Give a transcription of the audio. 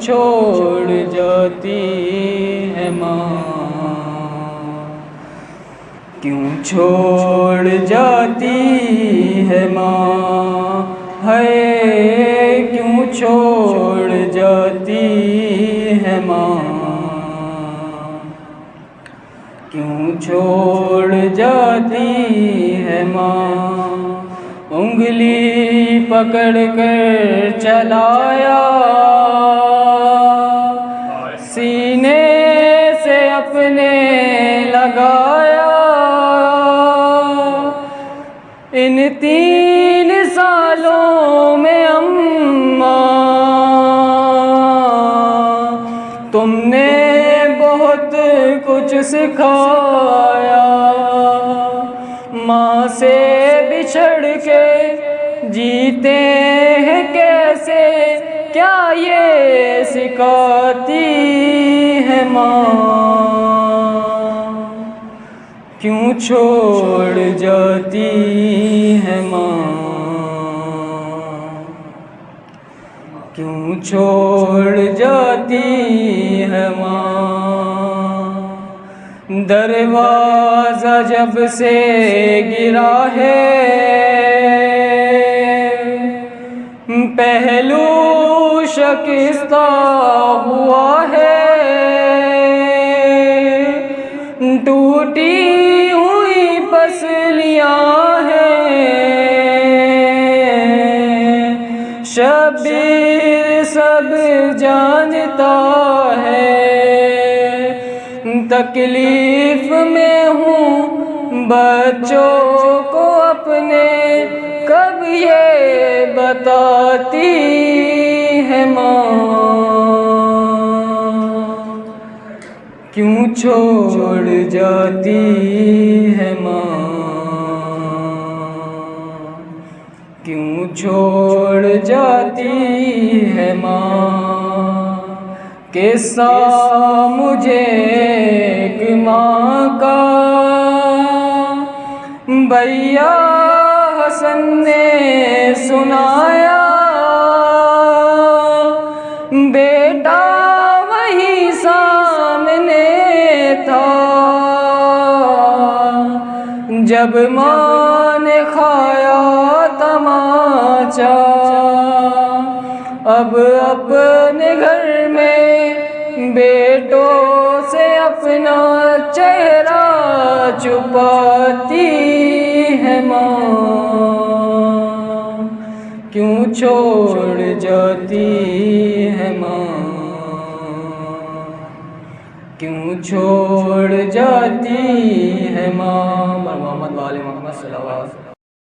چھوڑ جاتی ہے ماں؟ کیوں چھوڑ جاتی ہے ماں؟ ہے کیوں چھوڑ جاتی ہے ماں؟ کیوں چھوڑ جاتی ہے ماں؟ انگلی پکڑ کر چلایا، سینے سے اپنے لگایا، ان 3 سالوں میں اماں تم نے بہت کچھ سکھایا۔ ماں سے بچھڑ کے جیتے ہیں کیسے، کیا یہ سکھاتی ہے ماں؟ کیوں چھوڑ جاتی ہے ماں؟ کیوں چھوڑ جاتی ہے ماں؟ دروازہ جب سے گرا ہے، پہلو شکستہ ہوا ہے، ٹوٹی ہوئی پسلیاں ہیں، شبیر سب جانتا ہے، تکلیف میں ہوں بچوں کو اپنے کب یہ بتاتی ہے ماں؟ کیوں چھوڑ جاتی ہے ماں؟ کیوں چھوڑ جاتی ہے ماں؟ قصہ مجھے ایک ماں کا بھیا حسن نے سنایا، بیٹا وہیں سامنے تھا جب ماں نے کھایا تماچا، اب اپنے گھر میں بیٹوں سے اپنا چہرہ چھپاتی ہے ماں۔ کیوں چھوڑ جاتی ہے ماں؟ کیوں چھوڑ جاتی ہے ماں؟ محمد وآل محمد صلی اللہ علیہ وسلم۔